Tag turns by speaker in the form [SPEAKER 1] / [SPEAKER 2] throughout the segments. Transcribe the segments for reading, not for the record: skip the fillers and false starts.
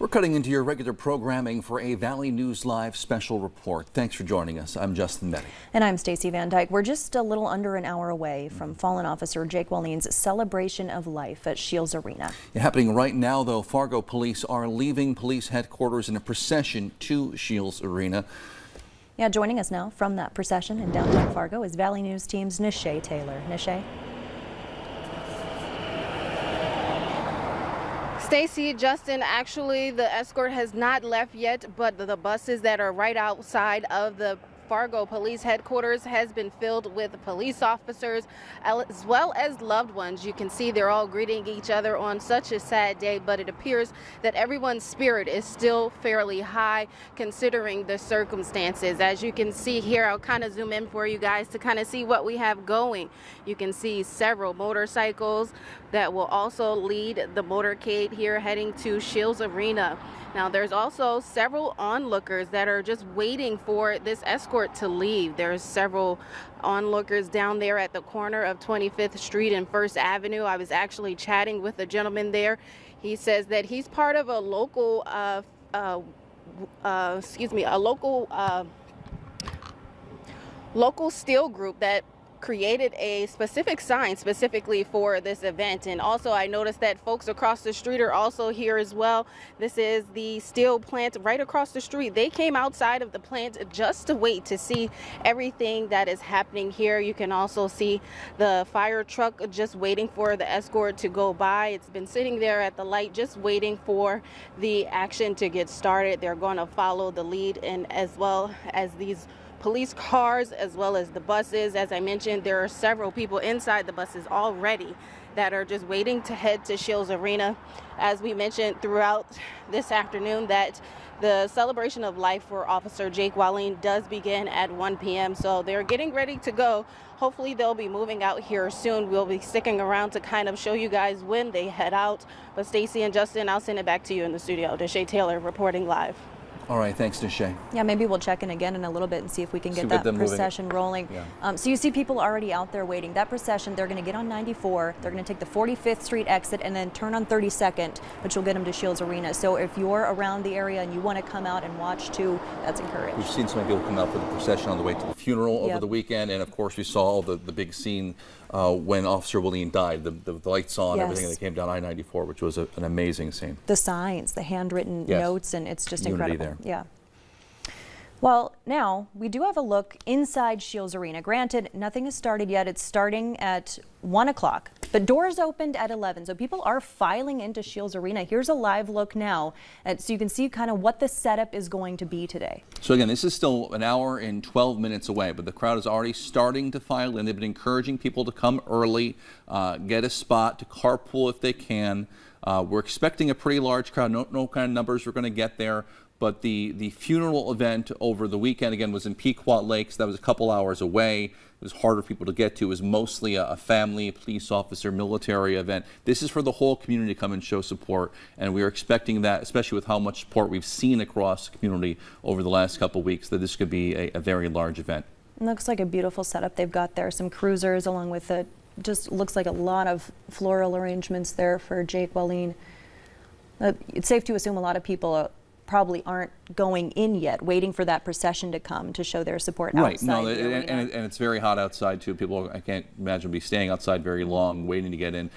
[SPEAKER 1] We're cutting into your regular programming for a Valley News Live special report. Thanks for joining us. I'm Justin Betty.
[SPEAKER 2] And I'm Stacey Van Dyke. We're just a little under an hour away from fallen officer Jake Wallin's celebration of life at Shields Arena.
[SPEAKER 1] Happening right now, though, Fargo police are leaving police headquarters in a procession to Shields Arena.
[SPEAKER 2] Yeah, joining us now from that procession in downtown Fargo is Valley News Team's Nishay Taylor. Nishay?
[SPEAKER 3] Stacey, Justin, actually the escort has not left yet, but the buses that are right outside of the Fargo police headquarters has been filled with police officers as well as loved ones. You can see they're all greeting each other on such a sad day, but it appears that everyone's spirit is still fairly high considering the circumstances. As you can see here, I'll kind of zoom in for you guys to kind of see what we have going. You can see several motorcycles that will also lead the motorcade here heading to Shields Arena. Now, there's also several onlookers that are just waiting for this escort to leave. There's several onlookers down there at the corner of 25th Street and 1st Avenue. I was actually chatting with a gentleman there. He says that he's part of a local, local steel group that created a specific sign specifically for this event. And also I noticed that folks across the street are also here as well. This is the steel plant right across the street. They came outside of the plant just to wait to see everything that is happening here. You can also see the fire truck just waiting for the escort to go by. It's been sitting there at the light just waiting for the action to get started. They're going to follow the lead, and as well as these police cars as well as the buses. As I mentioned, there are several people inside the buses already that are just waiting to head to Shields Arena. As we mentioned throughout this afternoon, that the celebration of life for Officer Jake Wallin does begin at 1 p.m. So they're getting ready to go. Hopefully they'll be moving out here soon. We'll be sticking around to kind of show you guys when they head out. But Stacey and Justin, I'll send it back to you in the studio. Nishay Taylor reporting live.
[SPEAKER 1] All right, thanks, Nishay.
[SPEAKER 2] Yeah, maybe we'll check in again in a little bit and see if we can get that procession rolling.
[SPEAKER 1] Yeah.
[SPEAKER 2] So you see people already out there waiting. That procession, they're going to get on 94, they're going to take the 45th Street exit and then turn on 32nd, which will get them to Shields Arena. So if you're around the area and you want to come out and watch too, that's encouraged.
[SPEAKER 1] We've seen so many people come out for the procession on the way to the funeral over the weekend, and of course we saw the big scene when Officer Wallin died, the lights on, everything that came down I-94, which was an amazing scene.
[SPEAKER 2] The signs, the handwritten notes, and it's just
[SPEAKER 1] Unity
[SPEAKER 2] incredible.
[SPEAKER 1] there.
[SPEAKER 2] Yeah. Well, now we do have a look inside Shields Arena. Granted, nothing has started yet. It's starting at 1 o'clock. The doors opened at 11, so people are filing into Shields Arena. Here's a live look now, so you can see kind of what the setup is going to be today.
[SPEAKER 1] So again, this is still an hour and 12 minutes away, but the crowd is already starting to file in. They've been encouraging people to come early, get a spot, to carpool if they can. We're expecting a pretty large crowd. No kind of numbers we're going to get there. But the funeral event over the weekend, again, was in Pequot Lakes. That was a couple hours away. It was harder for people to get to. It was mostly a family, police officer, military event. This is for the whole community to come and show support. And we are expecting that, especially with how much support we've seen across the community over the last couple of weeks, that this could be a very large event.
[SPEAKER 2] It looks like a beautiful setup they've got there. Some cruisers along with it. Just looks like a lot of floral arrangements there for Jake Wallin. It's safe to assume a lot of people probably aren't going in yet, waiting for that procession to come to show their support outside.
[SPEAKER 1] Right, and it's very hot outside too. People, I can't imagine, be staying outside very long, waiting to get in.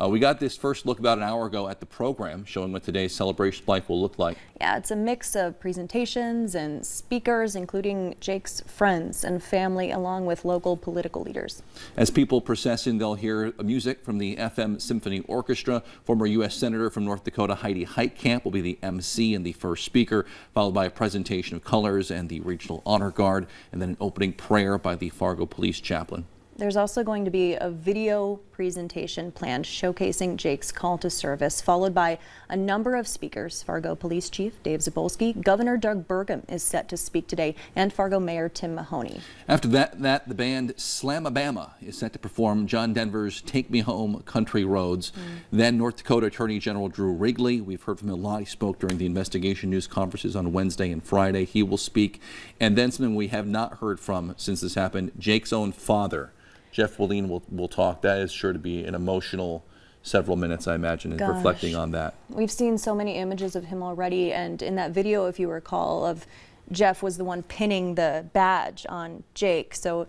[SPEAKER 1] We got this first look about an hour ago at the program, showing what today's celebration of life will look like.
[SPEAKER 2] Yeah, it's a mix of presentations and speakers, including Jake's friends and family, along with local political leaders. As
[SPEAKER 1] people process in, they'll hear music from the FM Symphony Orchestra. Former U.S. Senator from North Dakota Heidi Heitkamp will be the MC and the first speaker, followed by a presentation of colors and the Regional Honor Guard, and then an opening prayer by the Fargo Police Chaplain. There's also going to be a video presentation planned showcasing Jake's call to service, followed by a number of speakers. Fargo Police Chief Dave Zapolsky, Governor Doug Burgum is set to speak today, and Fargo Mayor Tim Mahoney. After that, the band Slamabama is set to perform John Denver's Take Me Home, Country Roads. Then North Dakota Attorney General Drew Wrigley, we've heard from him a lot. He spoke during the investigation news conferences on Wednesday and Friday. He will speak. And then something we have not heard from since this happened, Jake's own father, Jeff Wallin, will talk. That is sure to be an emotional several minutes, I imagine, and
[SPEAKER 2] Gosh.
[SPEAKER 1] reflecting on that.
[SPEAKER 2] We've seen so many images of him already, and in that video, if you recall, of Jeff was the one pinning the badge on Jake, so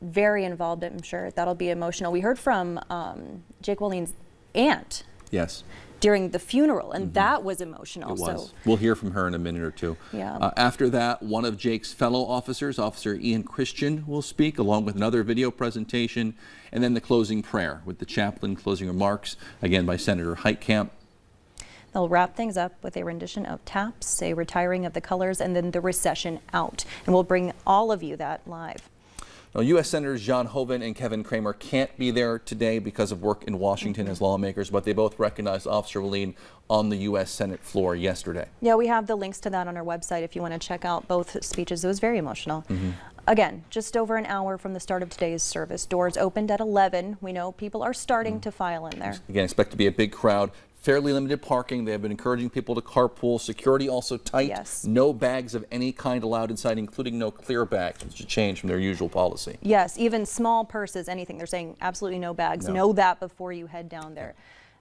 [SPEAKER 2] very involved, I'm sure. That'll be emotional. We heard from Jake Wallin's aunt.
[SPEAKER 1] Yes.
[SPEAKER 2] During the funeral, and that was emotional.
[SPEAKER 1] It was.
[SPEAKER 2] So
[SPEAKER 1] We'll hear from her in a minute or two.
[SPEAKER 2] Yeah.
[SPEAKER 1] After that, one of Jake's fellow officers, Officer Ian Christian, will speak, along with another video presentation, and then the closing prayer with the chaplain, closing remarks, again by Senator Heitkamp.
[SPEAKER 2] they'll wrap things up with a rendition of Taps, a retiring of the colors, and then the recession out. And we'll bring all of you that live.
[SPEAKER 1] Now, U.S. Senators John Hoeven and Kevin Cramer can't be there today because of work in Washington as lawmakers, but they both recognized Officer Wallin on the U.S. Senate floor yesterday.
[SPEAKER 2] Yeah, we have the links to that on our website if you want to check out both speeches. It was very emotional. Again, just over an hour from the start of today's service. Doors opened at 11. We know people are starting to file in there.
[SPEAKER 1] Again, expect to be a big crowd. Fairly limited parking. They have been encouraging people to carpool. Security also tight.
[SPEAKER 2] Yes.
[SPEAKER 1] No bags of any kind allowed inside, including no clear bags, which is a change from their usual policy.
[SPEAKER 2] Yes, even small purses, anything. They're saying absolutely no bags.
[SPEAKER 1] No.
[SPEAKER 2] Know that before you head down there.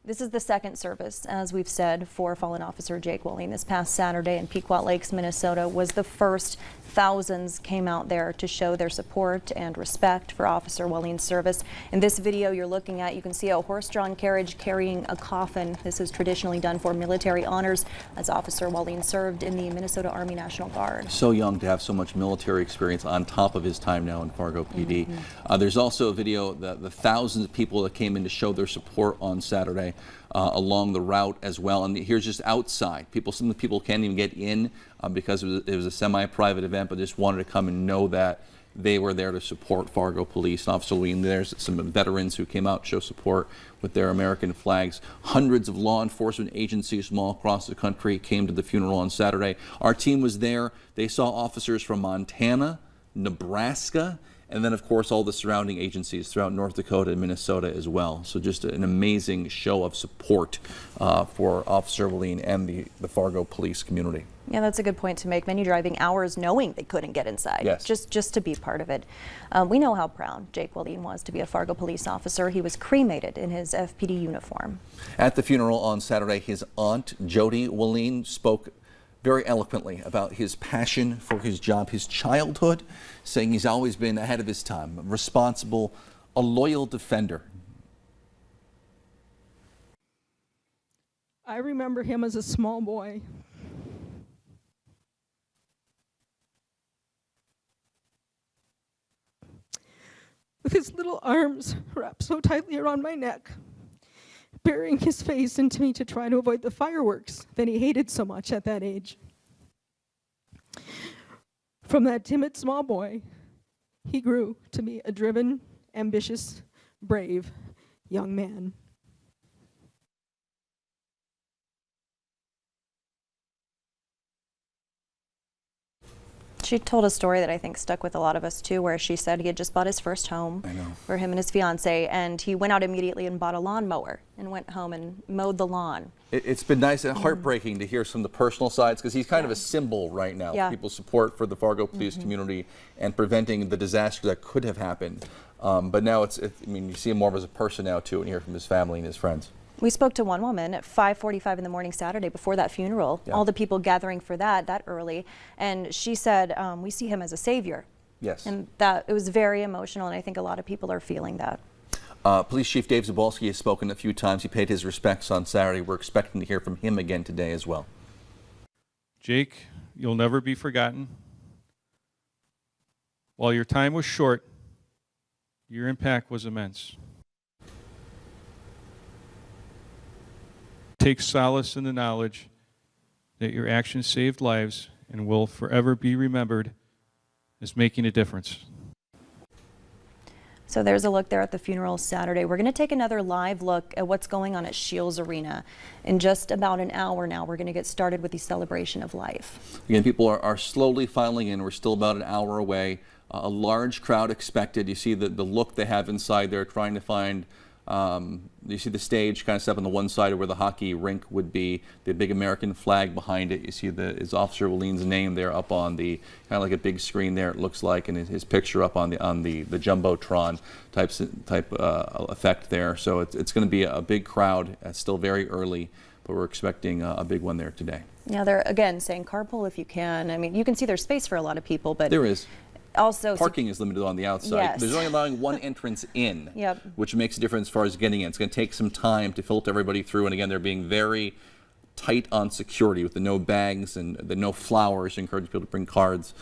[SPEAKER 2] This is the second service, as we've said, for fallen officer Jake Wallin. This past Saturday in Pequot Lakes, Minnesota was the first. Thousands came out there to show their support and respect for Officer Wallin's service. In this video you're looking at, you can see a horse-drawn carriage carrying a coffin. This is traditionally done for military honors, as Officer Wallin served in the Minnesota Army National Guard.
[SPEAKER 1] So young to have so much military experience on top of his time now in Fargo PD. There's also a video, the thousands of people that came in to show their support on Saturday along the route as well. And here's just outside. Some of the people can't even get in because it was a semi-private event, but just wanted to come and know that they were there to support Fargo Police. Officer Wallin, there's some veterans who came out to show support with their American flags. Hundreds of law enforcement agencies from all across the country came to the funeral on Saturday. Our team was there. They saw officers from Montana, Nebraska, and then, of course, all the surrounding agencies throughout North Dakota and Minnesota as well. So just an amazing show of support for Officer Wallin and the Fargo police community.
[SPEAKER 2] Yeah, that's a good point to make. Many driving hours knowing they couldn't get inside,
[SPEAKER 1] Yes.
[SPEAKER 2] just to be part of it. We know how proud Jake Wallin was to be a Fargo police officer. He was cremated in his FPD uniform.
[SPEAKER 1] At the funeral on Saturday, his aunt, Jody Wallin, spoke very eloquently about his passion for his job, his childhood, saying he's always been ahead of his time, responsible, a loyal defender.
[SPEAKER 4] I remember him as a small boy. With his little arms wrapped so tightly around my neck, burying his face into me to try to avoid the fireworks that he hated so much at that age. From that timid small boy, he grew to be a driven, ambitious, brave young man.
[SPEAKER 2] She told a story that I think stuck with a lot of us too, where she said he had just bought his first home for him and his fiance, and he went out immediately and bought a lawnmower and went home and mowed the lawn.
[SPEAKER 1] It's been nice and heartbreaking to hear some of the personal sides, because he's kind of a symbol right now for people's support for the Fargo police community and preventing the disaster that could have happened. But now I mean, you see him more as a person now too, and hear from his family and his friends.
[SPEAKER 2] We spoke to one woman at 5:45 in the morning Saturday before that funeral, all the people gathering for that early, and she said, we see him as a savior.
[SPEAKER 1] Yes.
[SPEAKER 2] And that it was very emotional, and I think a lot of people are feeling that.
[SPEAKER 1] Police Chief Dave Zabolski has spoken a few times. He paid his respects on Saturday. We're expecting to hear from him again today as well.
[SPEAKER 5] Jake, you'll never be forgotten. While your time was short, your impact was immense. Take solace in the knowledge that your actions saved lives and will forever be remembered as making a difference.
[SPEAKER 2] So there's a look there at the funeral Saturday. We're going to take another live look at what's going on at Shields Arena. In just about an hour now, we're going to get started with the celebration of life.
[SPEAKER 1] Again, people are slowly filing in. We're still about an hour away. A large crowd expected. You see the look they have inside there, trying to find You see the stage kind of set up on the one side of where the hockey rink would be, the big American flag behind it. You see is Officer Wallin's name there up on the kind of like a big screen there, it looks like, and his picture up on the jumbotron type effect there. So it's going to be a big crowd. It's still very early, but we're expecting a big one there today.
[SPEAKER 2] Yeah, they're again saying carpool if you can. I mean, you can see there's space for a lot of people, but
[SPEAKER 1] there is.
[SPEAKER 2] Also,
[SPEAKER 1] parking is limited on the outside.
[SPEAKER 2] Yes.
[SPEAKER 1] There's only allowing one entrance in,
[SPEAKER 2] Yep.
[SPEAKER 1] which makes a difference as far as getting in. It's going to take some time to filter everybody through, and again, they're being very tight on security with the no bags and the no flowers. Encourage people to bring cards.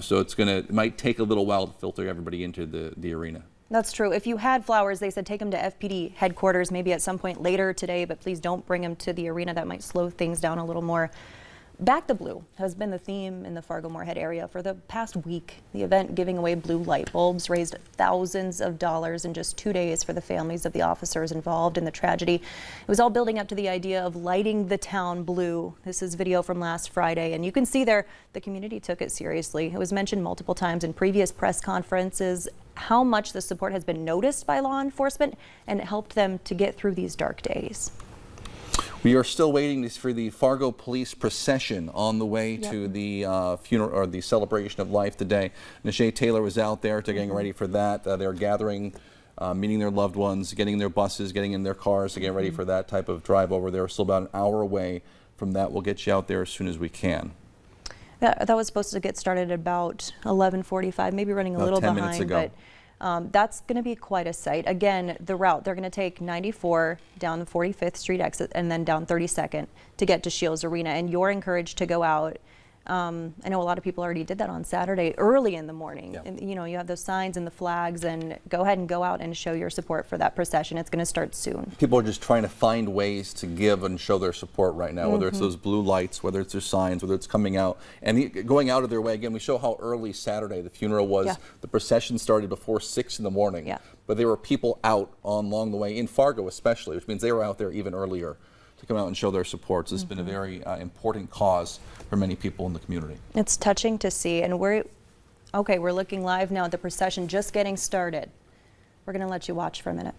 [SPEAKER 1] So it might take a little while to filter everybody into the arena.
[SPEAKER 2] That's true. If you had flowers, they said take them to FPD headquarters maybe at some point later today, but please don't bring them to the arena. That might slow things down a little more. Back to Blue has been the theme in the Fargo-Moorhead area for the past week. The event giving away blue light bulbs raised thousands of dollars in just 2 days for the families of the officers involved in the tragedy. It was all building up to the idea of lighting the town blue. This is video from last Friday, and you can see there the community took it seriously. It was mentioned multiple times in previous press conferences how much the support has been noticed by law enforcement, and it helped them to get through these dark days.
[SPEAKER 1] We are still waiting for the Fargo police procession on the way to the funeral or the celebration of life today. Nisha Taylor was out there getting ready for that. They're gathering, meeting their loved ones, getting in their buses, getting in their cars to get ready for that type of drive over there. We're still about an hour away from that. We'll get you out there as soon as we can.
[SPEAKER 2] Yeah, that was supposed to get started at about 11:45, maybe running a
[SPEAKER 1] About
[SPEAKER 2] little
[SPEAKER 1] 10
[SPEAKER 2] behind,
[SPEAKER 1] minutes ago.
[SPEAKER 2] but that's going to be quite a sight. Again, the route, they're going to take 94 down the 45th Street exit and then down 32nd to get to Shields Arena. And you're encouraged to go out. I know a lot of people already did that on Saturday early in the morning.
[SPEAKER 1] Yeah.
[SPEAKER 2] And, you know, you have those signs and the flags, and go ahead and go out and show your support for that procession. It's going to start soon.
[SPEAKER 1] People are just trying to find ways to give and show their support right now, whether it's those blue lights, whether it's their signs, whether it's coming out and going out of their way. Again, we show how early Saturday the funeral was.
[SPEAKER 2] Yeah.
[SPEAKER 1] The procession started before 6 in the morning,
[SPEAKER 2] Yeah.
[SPEAKER 1] but there were people out along the way, in Fargo especially, which means they were out there even earlier to come out and show their support. So it's been a very important cause for many people in the community.
[SPEAKER 2] It's touching to see, and we're looking live now at the procession just getting started. We're going to let you watch for a minute.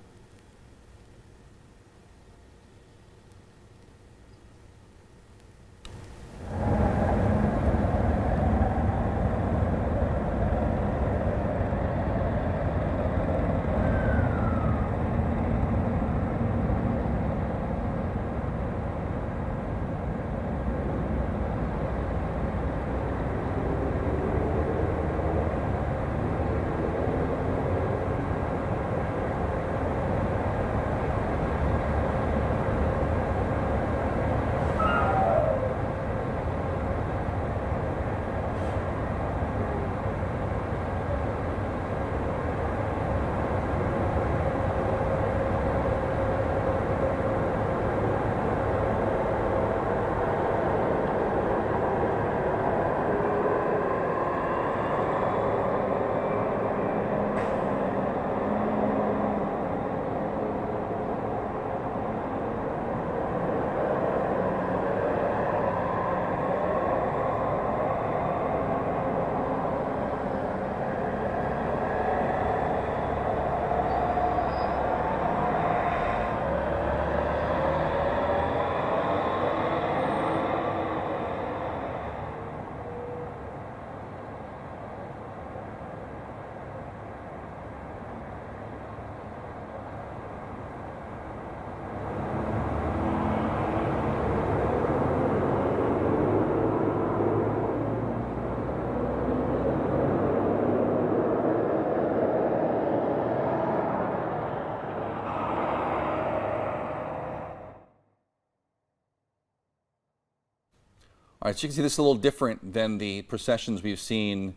[SPEAKER 1] All right, so you can see this is a little different than the processions we've seen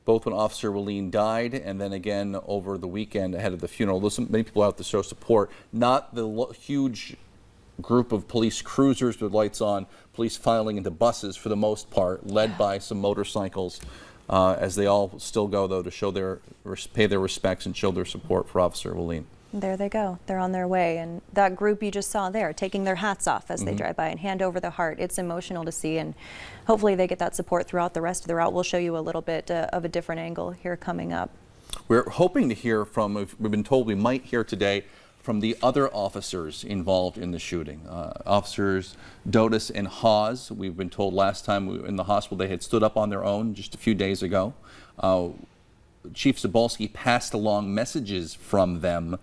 [SPEAKER 1] both when Officer Wallin died and then again over the weekend ahead of the funeral. There's many people out to show support, not the huge group of police cruisers with lights on, police filing into buses for the most part, led by some motorcycles, as they all still go though to show pay their respects and show their support for Officer Wallin.
[SPEAKER 2] There they go. They're on their way. And that group you just saw there, taking their hats off as they drive by and hand over the heart. It's emotional to see, and hopefully they get that support throughout the rest of the route. We'll show you a little bit of a different angle here coming up.
[SPEAKER 1] We're hoping to hear from, we've been told we might hear today from the other officers involved in the shooting. Officers Dotis and Hawes, we've been told last time we were in the hospital they had stood up on their own just a few days ago. Chief Zabolski passed along messages from them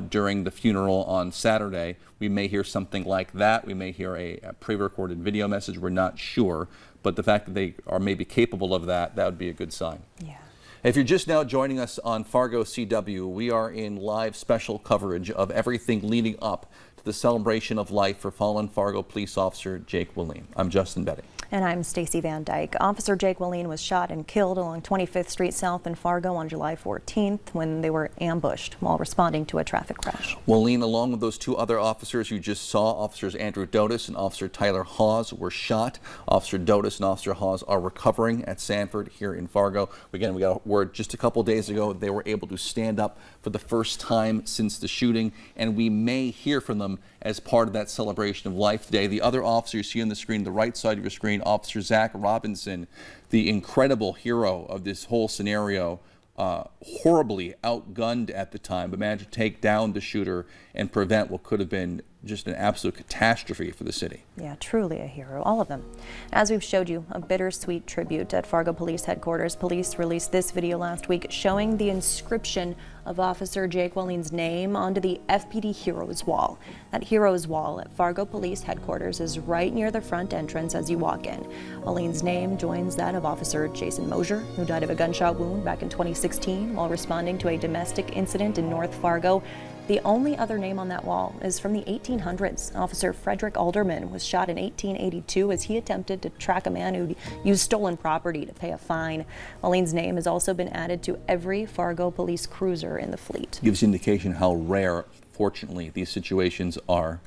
[SPEAKER 1] during the funeral on Saturday. We may hear something like that. We may hear a pre-recorded video message. We're not sure. But the fact that they are maybe capable of that, that would be a good sign.
[SPEAKER 2] Yeah.
[SPEAKER 1] If you're just now joining us on Fargo CW, we are in live special coverage of everything leading up to the celebration of life for fallen Fargo police officer Jake Wallin. I'm Justin Betty.
[SPEAKER 2] And I'm Stacy Van Dyke. Officer Jake Wallin was shot and killed along 25th Street South in Fargo on July 14th when they were ambushed while responding to a traffic crash.
[SPEAKER 1] Wallin, along with those two other officers you just saw, Officers Andrew Dotis and Officer Tyler Hawes, were shot. Officer Dotis and Officer Hawes are recovering at Sanford here in Fargo. Again, we got word just a couple days ago they were able to stand up for the first time since the shooting, and we may hear from them as part of that celebration of life today. The other officer you see on the screen, the right side of your screen, Officer Zach Robinson, the incredible hero of this whole scenario, horribly outgunned at the time, but managed to take down the shooter and prevent what could have been just an absolute catastrophe for the city.
[SPEAKER 2] Yeah, truly a hero, all of them. As we've showed you, a bittersweet tribute at Fargo Police Headquarters. Police released this video last week showing the inscription of Officer Jake Wallin's name onto the FPD Heroes Wall. That Heroes Wall at Fargo Police Headquarters is right near the front entrance as you walk in. Wallin's name joins that of Officer Jason Mosier, who died of a gunshot wound back in 2016 while responding to a domestic incident in North Fargo. The only other name on that wall is from the 1800s. Officer Frederick Alderman was shot in 1882 as he attempted to track a man who used stolen property to pay a fine. Wallin's name has also been added to every Fargo police cruiser in the fleet.
[SPEAKER 1] Gives indication how rare, fortunately, these situations are.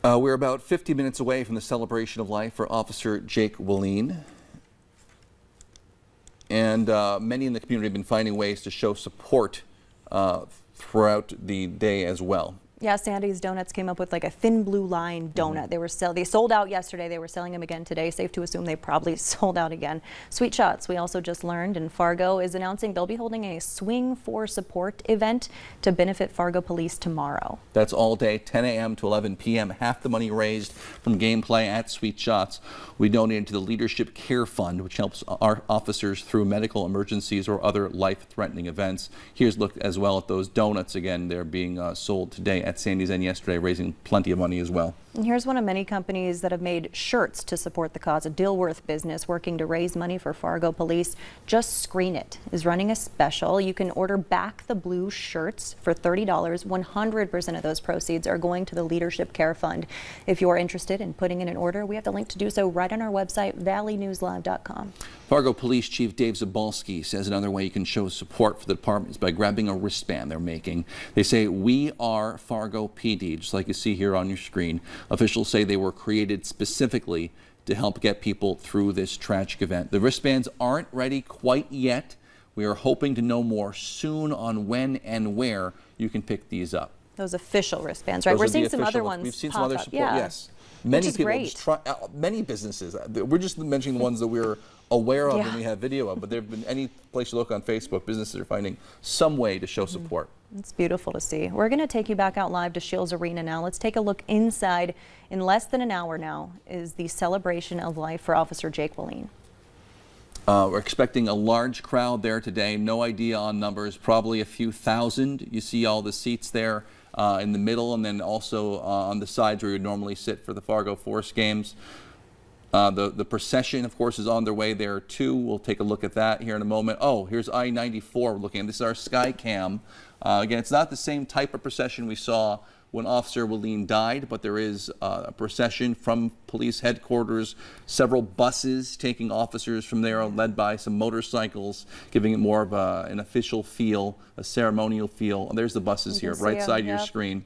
[SPEAKER 1] We're about 50 minutes away from the celebration of life for Officer Jake Wallin. And many in the community have been finding ways to show support throughout the day as well.
[SPEAKER 2] Yeah, Sandy's Donuts came up with like a thin blue line donut. They sold out yesterday. They were selling them again today. Safe to assume they probably sold out again. Sweet Shots, we also just learned, in Fargo is announcing they'll be holding a Swing for Support event to benefit Fargo Police tomorrow.
[SPEAKER 1] That's all day, 10 a.m. to 11 p.m. Half the money raised from gameplay at Sweet Shots we donated to the Leadership Care Fund, which helps our officers through medical emergencies or other life-threatening events. Here's a look as well at those donuts. Again, they're being sold today at Sandy's and yesterday, raising plenty of money as well.
[SPEAKER 2] And here's one of many companies that have made shirts to support the cause. A Dilworth business working to raise money for Fargo Police. Just Screen It is running a special. You can order Back the Blue shirts for $30. 100% of those proceeds are going to the Leadership Care Fund. If you're interested in putting in an order, we have the link to do so right on our website, valleynewslive.com.
[SPEAKER 1] Fargo Police Chief Dave Zabolski says another way you can show support for the department is by grabbing a wristband they're making. They say, "We are Fargo PD," just like you see here on your screen. Officials say they were created specifically to help get people through this tragic event. The wristbands aren't ready quite yet. We are hoping to know more soon on when and where you can pick these up.
[SPEAKER 2] Those official wristbands, right? We're seeing some other ones.
[SPEAKER 1] We've seen
[SPEAKER 2] pop
[SPEAKER 1] some other
[SPEAKER 2] up.
[SPEAKER 1] support,
[SPEAKER 2] Yeah.
[SPEAKER 1] yes. Many
[SPEAKER 2] is
[SPEAKER 1] people
[SPEAKER 2] great.
[SPEAKER 1] just try, many businesses. We're just mentioning the ones that we're aware of
[SPEAKER 2] Yeah.
[SPEAKER 1] and we have video of, but there have been any place you look on Facebook, businesses are finding some way to show support.
[SPEAKER 2] It's beautiful to see. We're going to take you back out live to Shields Arena now. Let's take a look inside. In less than an hour now is the celebration of life for Officer Jake Wallin.
[SPEAKER 1] We're expecting a large crowd there today. No idea on numbers, probably a few thousand. You see all the seats there in the middle, and then also on the sides where you would normally sit for the Fargo Force games. The procession, of course, is on their way there too. We'll take a look at that here in a moment. Oh, here's I-94 we're looking at. This is our sky cam. Again, it's not the same type of procession we saw when Officer Wallin died, but there is a procession from police headquarters, several buses taking officers from there, led by some motorcycles, giving it more of an official feel, a ceremonial feel. And there's the buses here, right side of your screen.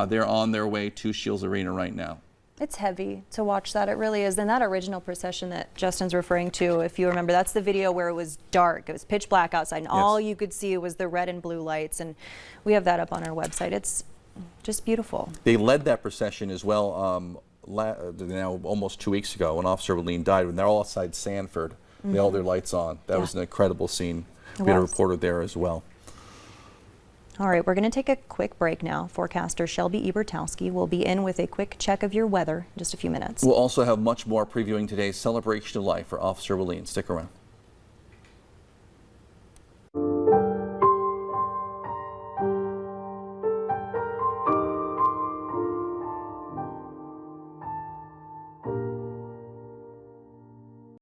[SPEAKER 1] They're on their way to Shields Arena right now.
[SPEAKER 2] It's heavy to watch that, it really is. And that original procession that Justin's referring to, if you remember, that's the video where it was dark. It was pitch black outside, and all you could see was the red and blue lights. And we have that up on our website. It's just beautiful.
[SPEAKER 1] They led that procession as well now almost 2 weeks ago when Officer Wallin died, when they're all outside Sanford. They had all their lights on. That was an incredible scene.
[SPEAKER 2] It
[SPEAKER 1] We had a
[SPEAKER 2] was.
[SPEAKER 1] reporter there as well.
[SPEAKER 2] All right, we're going to take a quick break now. Forecaster Shelby Ebertowski will be in with a quick check of your weather in just a few minutes.
[SPEAKER 1] We'll also have much more previewing today's celebration of life for Officer Wallin. Stick around.